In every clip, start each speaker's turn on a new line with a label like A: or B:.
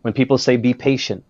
A: When people say be patient,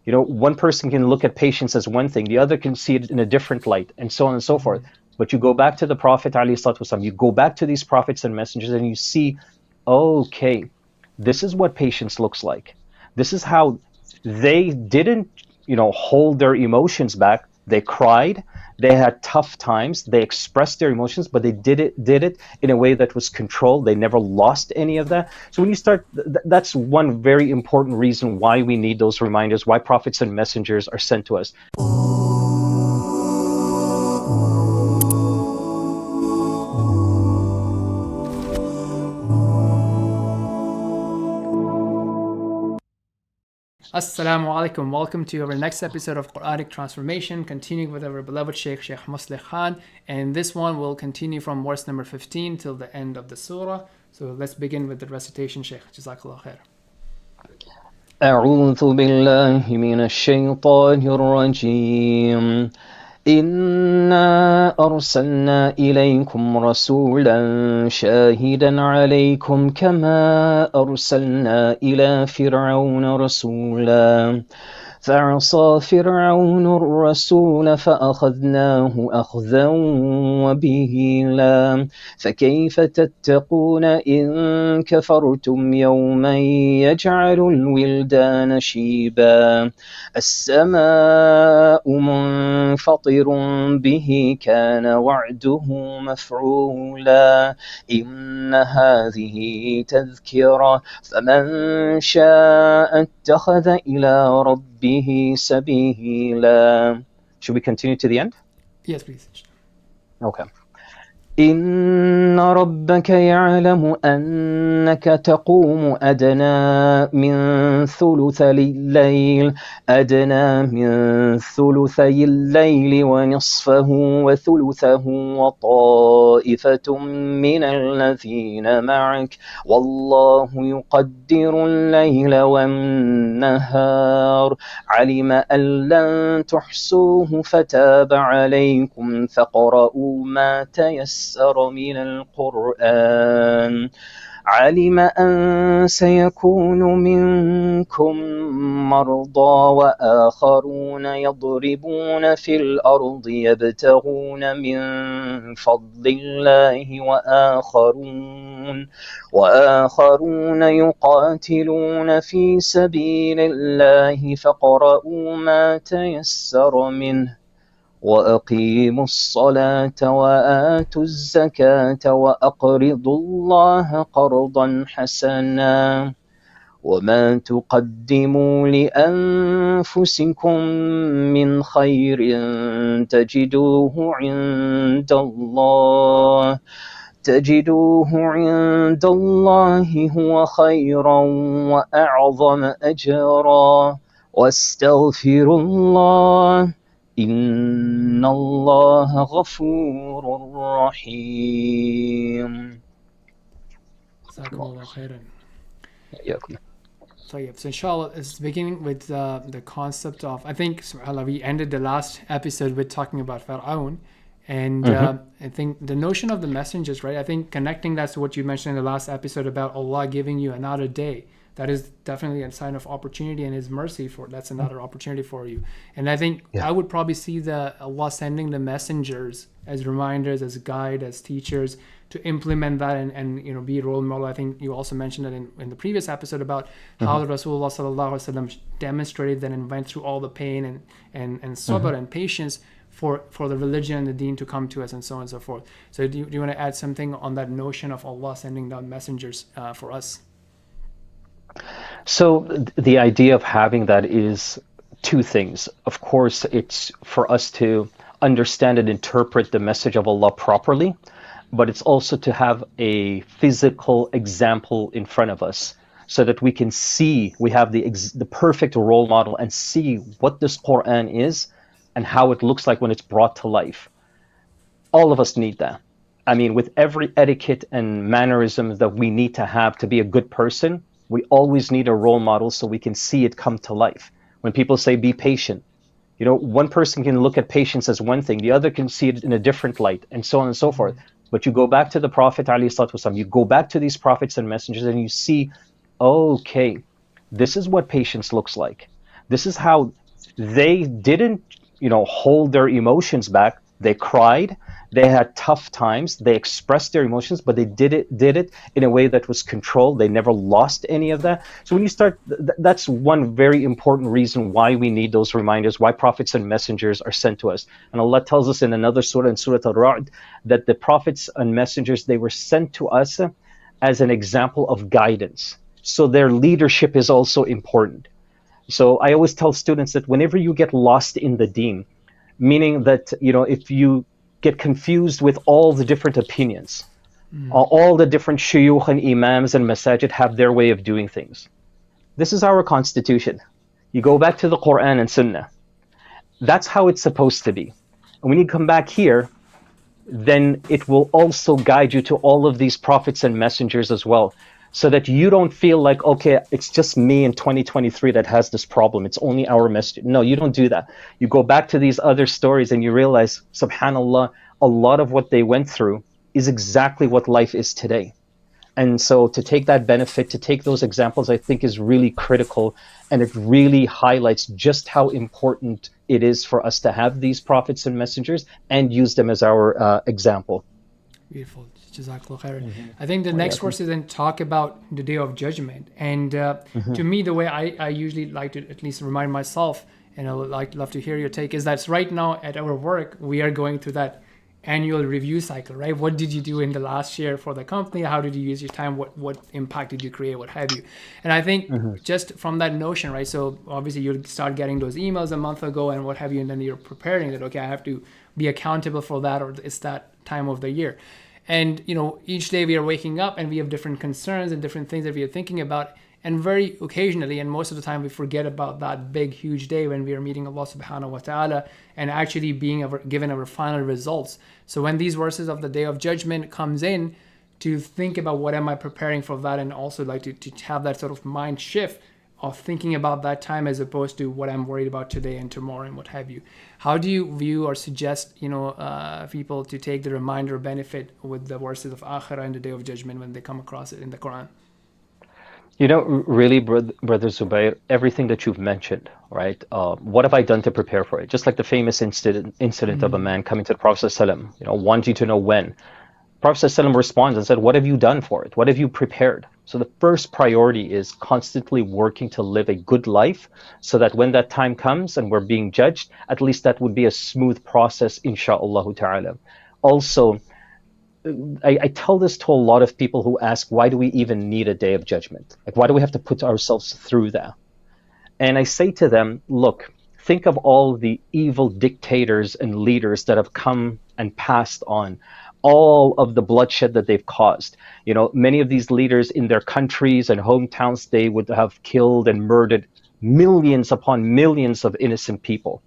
A: one person can look at patience as one thing, the other can see it in a different light, and so on and so forth. But you go back to the Prophet ﷺ, you go back to these prophets and messengers, and you see, okay, this is what patience looks like. This is how they didn't, hold their emotions back. They cried. They had tough times. They expressed their emotions, but they did it in a way that was controlled. They never lost any of that. So when you start, that's one very important reason why we need those reminders, why prophets and messengers are sent to us.
B: Assalamu alaikum. Welcome to our next episode of Quranic Transformation, continuing with our beloved Sheikh Musleh Khan. And this one will continue from verse number 15 till the end of the surah. So let's begin with the recitation, Sheikh. JazakAllahu khair.
A: أعوذ بالله من الشيطان الرجيم إنا أرسلنا إليكم رسولا شاهدا عليكم كما أرسلنا إلى فرعون رسولا فعصى فرعون الرسول فأخذناه أخذا وبيلا فكيف تتقون إن كفرتم يوما يجعل الولدان شيبا السماء منفطر به كان وعده مفعولا إن هذه تذكرة فمن شاء اتخذ إلى ربه سبيلا. Should we continue to the end?
B: Yes, please.
A: Okay. إن ربك يعلم أنك تقوم أدنى من ثلثي الليل ونصفه وثلثه وطائفة من الذين معك والله يقدر الليل والنهار علم أن لن تحصوه فتاب عليكم فاقرؤوا ما تيسر من القرآن علم أن سيكون منكم مرضى وآخرون يضربون في الأرض يبتغون من فضل الله وآخرون يقاتلون في سبيل الله فاقرؤوا ما تيسر منه وأقيموا الصلاة وآتوا الزكاة وأقرضوا الله قرضا حسنا وما تقدموا لأنفسكم من خير تجدوه عند الله هو خيرا وأعظم أجرا واستغفروا الله إن الله غفور رحيم.
B: JazakAllahu khairan.
A: Yeah.
B: So inshallah, it's beginning with the concept of, I think, subhanAllah, we ended the last episode with talking about Fir'aun. And I think the notion of the messengers, right? I think connecting that to what you mentioned in the last episode about Allah giving you another day. That is definitely a sign of opportunity and His mercy that's another opportunity for you. And I think I would probably see Allah sending the messengers as reminders, as guide, as teachers to implement that and be a role model. I think you also mentioned that in the previous episode about how the Rasulullah sallallahu alaihi wasallam demonstrated that and went through all the pain and sabr and patience for the religion and the deen to come to us and so on and so forth. So do you want to add something on that notion of Allah sending down messengers for us?
A: So the idea of having that is two things. Of course, it's for us to understand and interpret the message of Allah properly, but it's also to have a physical example in front of us so that we can see, we have the perfect role model and see what this Quran is and how it looks like when it's brought to life. All of us need that. I mean, with every etiquette and mannerism that we need to have to be a good person, we always need a role model so we can see it come to life. When people say be patient, one person can look at patience as one thing, the other can see it in a different light, and so on and so forth. But you go back to the Prophet ﷺ, you go back to these prophets and messengers, and you see, okay, This is what patience looks like. This is how they didn't, hold their emotions back. They cried. They had tough times. They expressed their emotions, but they did it in a way that was controlled. They never lost any of that. So when you start, that's one very important reason why we need those reminders, why prophets and messengers are sent to us. And Allah tells us in another surah, in Surah Al-Ra'd, that the prophets and messengers, they were sent to us as an example of guidance. So their leadership is also important. So I always tell students that whenever you get lost in the deen, meaning that, if you get confused with all the different opinions, all the different shuyukh and imams and masajid have their way of doing things. This is our constitution. You go back to the Quran and Sunnah. That's how it's supposed to be. And when you come back here, then it will also guide you to all of these prophets and messengers as well, so that you don't feel like, okay, it's just me in 2023 that has this problem. It's only our message. No, you don't do that. You go back to these other stories and you realize, subhanAllah, a lot of what they went through is exactly what life is today. And so to take that benefit, to take those examples, I think is really critical. And it really highlights just how important it is for us to have these prophets and messengers and use them as our example.
B: Beautiful. JazakAllahu khair. I think the next verse is then talk about the day of judgment. And to me, the way I usually like to at least remind myself, and I would love to hear your take, is that right now at our work, we are going through that annual review cycle, right? What did you do in the last year for the company? How did you use your time? What impact did you create? What have you? And I think just from that notion, right? So obviously you'll start getting those emails a month ago and what have you, and then you're preparing that, okay, I have to be accountable for that, or it's that time of the year. And, each day we are waking up and we have different concerns and different things that we are thinking about. And very occasionally, and most of the time, we forget about that big, huge day when we are meeting Allah subhanahu wa ta'ala and actually being given our final results. So when these verses of the day of judgment comes in, to think about what am I preparing for that, and also like to have that sort of mind shift of thinking about that time as opposed to what I'm worried about today and tomorrow and what have you. How do you view or suggest, people to take the reminder benefit with the verses of Akhirah and the Day of Judgment when they come across it in the Quran?
A: Really, Brother Zubair, everything that you've mentioned, right? What have I done to prepare for it? Just like the famous incident of a man coming to the Prophet ﷺ, wanting to know when. Prophet ﷺ responds and said, what have you done for it? What have you prepared? So the first priority is constantly working to live a good life, so that when that time comes and we're being judged, at least that would be a smooth process, insha'Allah ta'ala. Also, I tell this to a lot of people who ask, why do we even need a day of judgment? Like, why do we have to put ourselves through that? And I say to them, look, think of all the evil dictators and leaders that have come and passed on, all of the bloodshed that they've caused. Many of these leaders in their countries and hometowns, they would have killed and murdered millions upon millions of innocent people.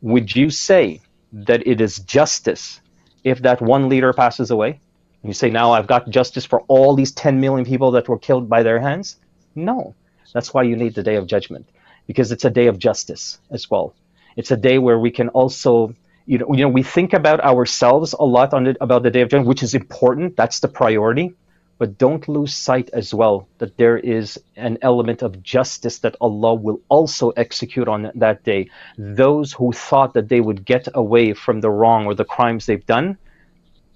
A: Would you say that it is justice if that one leader passes away? You say, now I've got justice for all these 10 million people that were killed by their hands? No. That's why you need the day of judgment, because it's a day of justice as well. It's a day where we can also, we think about ourselves a lot about the day of judgment, which is important. That's the priority. But don't lose sight as well that there is an element of justice that Allah will also execute on that day. Those who thought that they would get away from the wrong or the crimes they've done,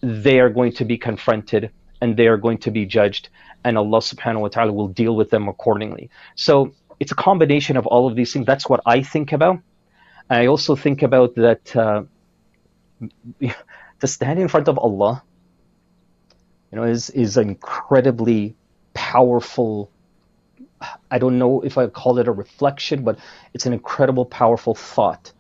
A: they are going to be confronted and they are going to be judged, and Allah subhanahu wa ta'ala will deal with them accordingly. So it's a combination of all of these things. That's what I think about. I also think about that to stand in front of Allah, is an incredibly powerful, I don't know if I call it a reflection, but it's an incredible, powerful thought.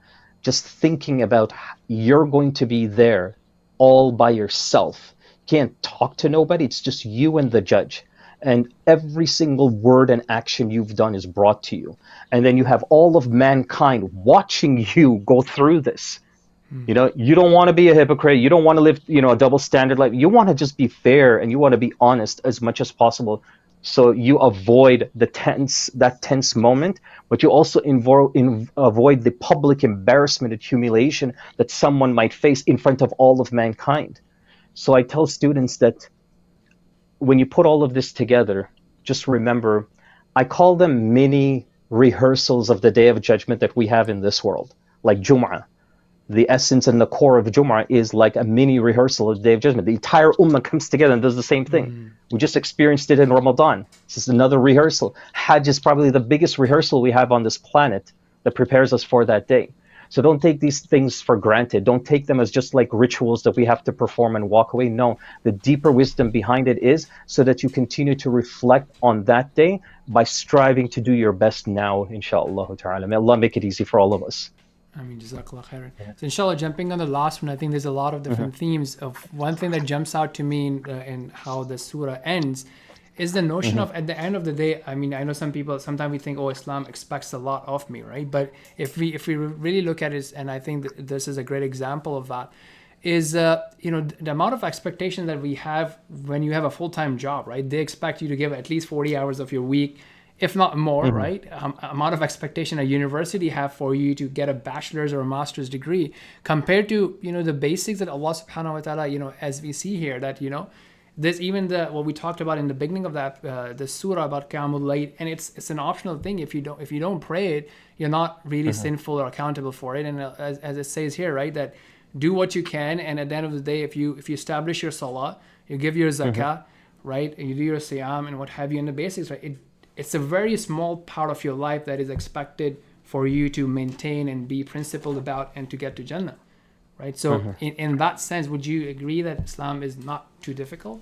A: Just thinking about you're going to be there all by yourself. You can't talk to nobody. It's just you and the judge. And every single word and action you've done is brought to you. And then you have all of mankind watching you go through this. You don't want to be a hypocrite. You don't want to live, a double standard life. You want to just be fair and you want to be honest as much as possible. So you avoid that tense moment, but you also avoid the public embarrassment and humiliation that someone might face in front of all of mankind. So I tell students that when you put all of this together, just remember I call them mini rehearsals of the Day of Judgment that we have in this world, like Jum'ah. The essence and the core of Jum'ah is like a mini rehearsal of the Day of Judgment. The entire Ummah comes together and does the same thing. We just experienced it in Ramadan. This is another rehearsal. Hajj is probably the biggest rehearsal we have on this planet that prepares us for that day. So don't take these things for granted. Don't take them as just like rituals that we have to perform and walk away. No, the deeper wisdom behind it is so that you continue to reflect on that day by striving to do your best now, inshallah ta'ala. May Allah make it easy for all of us.
B: I mean, JazakAllahu khairan. So inshallah, jumping on the last one, I think there's a lot of different themes. Of one thing that jumps out to me in how the surah ends is the notion of at the end of the day. I mean, I know some people sometimes we think, oh, Islam expects a lot of me, right? But if we really look at it, and I think that this is a great example of that, is the amount of expectation that we have when you have a full-time job, right? They expect you to give at least 40 hours of your week, if not more, right? Amount of expectation a university have for you to get a bachelor's or a master's degree compared to, the basics that Allah subhanahu wa ta'ala, as we see here, that, there's even what we talked about in the beginning of that, the surah about Qiyamul Layl, and it's an optional thing. If you don't pray it, you're not really sinful or accountable for it. And as it says here, right, that do what you can, and at the end of the day, if you establish your salah, you give your zakah, right, and you do your siyam and what have you, in the basics, right, it's a very small part of your life that is expected for you to maintain and be principled about and to get to Jannah, right? So in that sense, would you agree that Islam is not too difficult?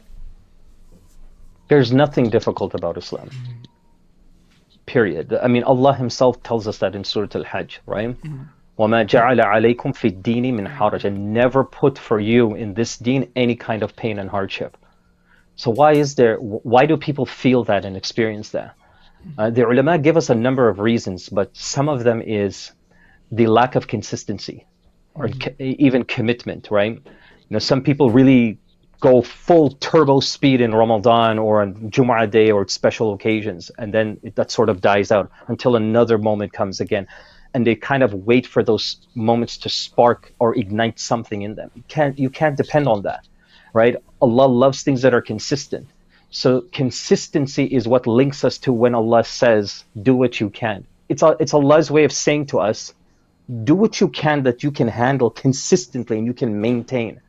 A: There's nothing difficult about Islam. Period. I mean, Allah Himself tells us that in Surah Al-Hajj, right? وَمَا جَعَلَ عَلَيْكُمْ فِي الدِّينِ مِنْ حَرَجٍ, and never put for you in this deen any kind of pain and hardship. So why do people feel that and experience that? The ulama give us a number of reasons, but some of them is the lack of consistency or even commitment, right? Some people really go full turbo speed in Ramadan or on Jum'ah day or special occasions, and then that sort of dies out until another moment comes again. And they kind of wait for those moments to spark or ignite something in them. You can't depend on that, right? Allah loves things that are consistent. So consistency is what links us to when Allah says, do what you can. It's Allah's way of saying to us, do what you can that you can handle consistently and you can maintain.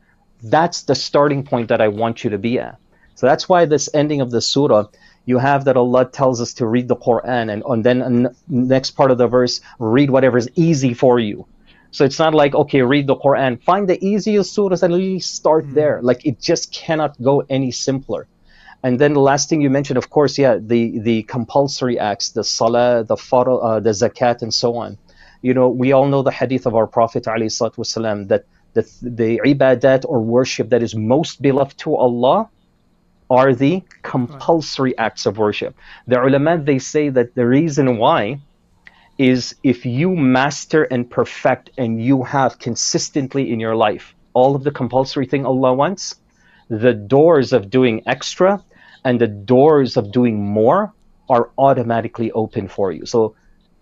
A: That's the starting point that I want you to be at. So that's why this ending of the surah, you have that Allah tells us to read the Quran, and then next part of the verse, read whatever is easy for you. So it's not like, okay, read the Quran, find the easiest surahs and really start there. Like, it just cannot go any simpler. And then the last thing you mentioned, of course, the compulsory acts, the salah, the zakat, and so on. We all know the hadith of our Prophet ﷺ that the ibadat or worship that is most beloved to Allah are the compulsory acts of worship. The ulama, they say that the reason why is if you master and perfect and you have consistently in your life all of the compulsory thing Allah wants, the doors of doing extra and the doors of doing more are automatically open for you. So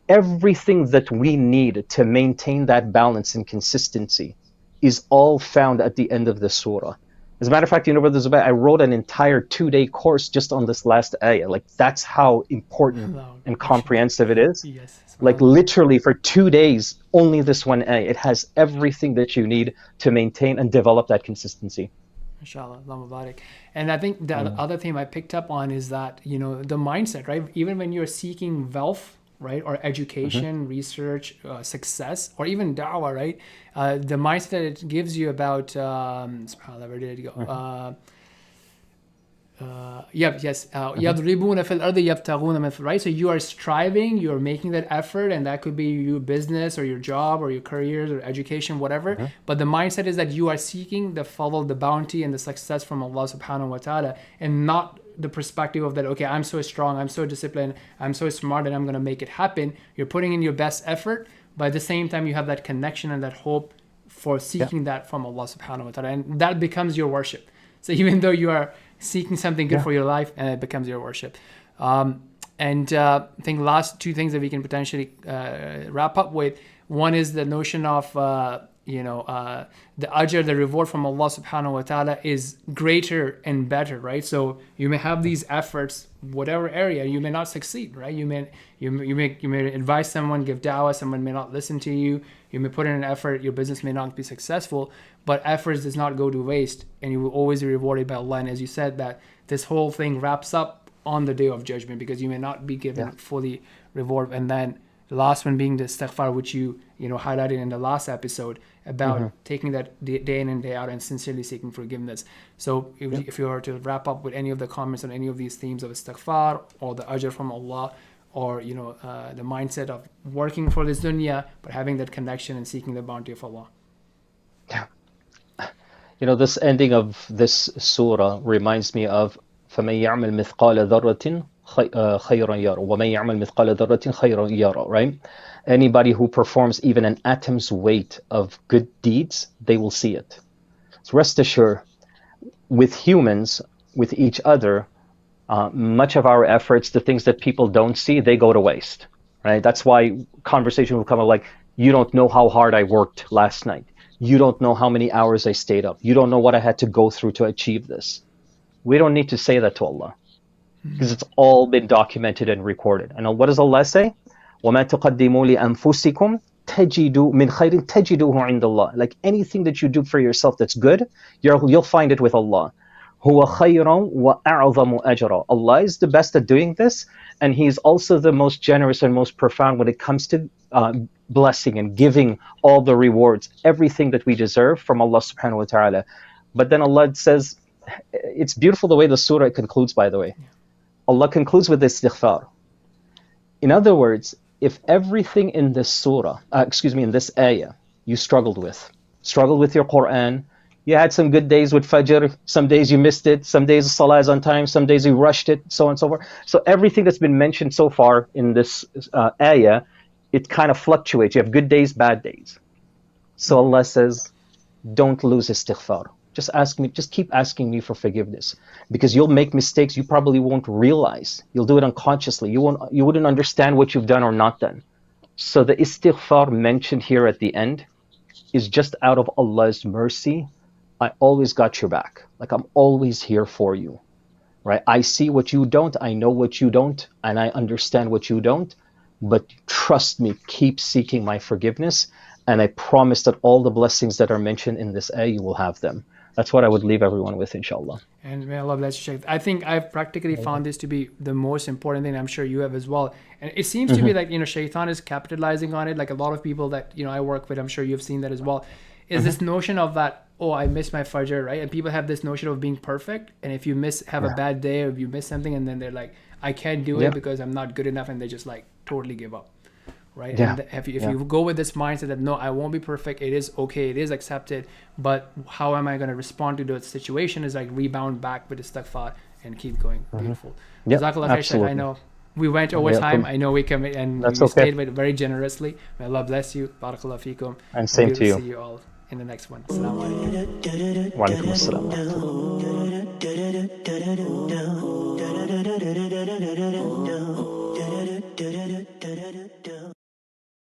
A: everything that we need to maintain that balance and consistency is all found at the end of the surah. As a matter of fact, Brother Zubair, I wrote an entire 2-day course just on this last ayah. Like, that's how important and comprehensive it is.
B: Yes.
A: Like, literally for 2 days, only this one ayah. It has everything that you need to maintain and develop that consistency.
B: Inshallah, Allah Mubarak. And I think the other thing I picked up on is that, the mindset, right? Even when you're seeking wealth, right, or education, research, success, or even da'wah, right? The mindset that it gives you about, subhanAllah, where did it go? يَضْرِبُونَ فِي الْأَرْضِ يَبْتَغُونَ مِنْ فَضْلِ, right? So you are striving, you're making that effort, and that could be your business or your job or your careers or education, whatever. But the mindset is that you are seeking the fadl, the bounty, and the success from Allah subhanahu wa ta'ala, and not the perspective of that, okay, I'm so strong, I'm so disciplined, I'm so smart, and I'm going to make it happen. You're putting in your best effort, but at the same time, you have that connection and that hope for seeking that from Allah subhanahu wa ta'ala. And that becomes your worship. So even though you are seeking something good for your life, and it becomes your worship. I think last two things that we can potentially wrap up with. One is the notion of the ajr, the reward from Allah subhanahu wa ta'ala is greater and better, right? So you may have these efforts, whatever area, you may not succeed, right? You may advise someone, give da'wah, someone may not listen to you. You may put in an effort, your business may not be successful, but efforts does not go to waste, and you will always be rewarded by Allah. And as you said, that this whole thing wraps up on the day of judgment, because you may not be given fully reward. And then the last one being the istighfar, which you highlighted in the last episode about taking that day in and day out and sincerely seeking forgiveness. So if you were to wrap up with any of the comments on any of these themes of istighfar or the ajr from Allah, or the mindset of working for this dunya but having that connection and seeking the bounty of Allah.
A: This ending of this surah reminds me of فَمَنْ يَعْمَلْ مِثْقَالَ ذَرَّةٍ خَيْرًا يَرَى وَمَنْ يَعْمَلْ مِثْقَالَ ذَرَّةٍ خَيْرًا يَرَى, right? Anybody who performs even an atom's weight of good deeds, they will see it. So rest assured, with humans, with each other, much of our efforts, the things that people don't see, they go to waste, right? That's why conversation will come up like, you don't know how hard I worked last night. You don't know how many hours I stayed up. You don't know what I had to go through to achieve this. We don't need to say that to Allah, because it's all been documented and recorded. And what does Allah say? وَمَا تُقَدِّمُوا لِأَنفُسِكُمْ تَجِدُوا مِنْ خَيْرٍ تَجِدُوهُ عِنْدَ اللَّهِ. Like anything that you do for yourself that's good, you'll find it with Allah. هُوَ خَيْرًا وَأَعْظَمُ أَجْرًا. Allah is the best at doing this, and He's also the most generous and most profound when it comes to blessing and giving all the rewards, everything that we deserve from Allah subhanahu wa ta'ala. But then Allah says, it's beautiful the way the surah concludes, by the way. Allah concludes with istighfar. In other words, if everything in this surah, in this ayah, you struggled with your Quran, you had some good days with Fajr, some days you missed it, some days Salah is on time, some days you rushed it, so on and so forth. So everything that's been mentioned so far in this ayah, it kind of fluctuates. You have good days, bad days. So Allah says, don't lose istighfar. Just keep asking me for forgiveness, because you'll make mistakes you probably won't realize. You'll do it unconsciously. You wouldn't understand what you've done or not done. So the istighfar mentioned here at the end is just out of Allah's mercy. I always got your back. Like, I'm always here for you, right? I see what you don't, I know what you don't, and I understand what you don't, but trust me, keep seeking my forgiveness, and I promise that all the blessings that are mentioned in this ayah, you will have them. That's what I would leave everyone with, inshallah.
B: And may Allah bless you. I think I've practically found this to be the most important thing. I'm sure you have as well. And it seems to be like, shaitan is capitalizing on it. Like a lot of people that, I work with, I'm sure you've seen that as well, is this notion of that, oh, I missed my Fajr, right? And people have this notion of being perfect. And if you have a bad day, or if you miss something, and then they're like, I can't do it because I'm not good enough. And they just like totally give up. Right? Yeah. And if you go with this mindset that, no, I won't be perfect, it is okay, it is accepted, but how am I going to respond to the situation is like rebound back with istighfar and keep going. Beautiful. JazakAllahu khair. I know we went over time. I know we came and we stayed with very generously. May Allah bless you. BarakAllahu feekum.
A: And same to you.
B: See you all in the next one. Assalamu alaikum.
A: Wa alaikum assalam.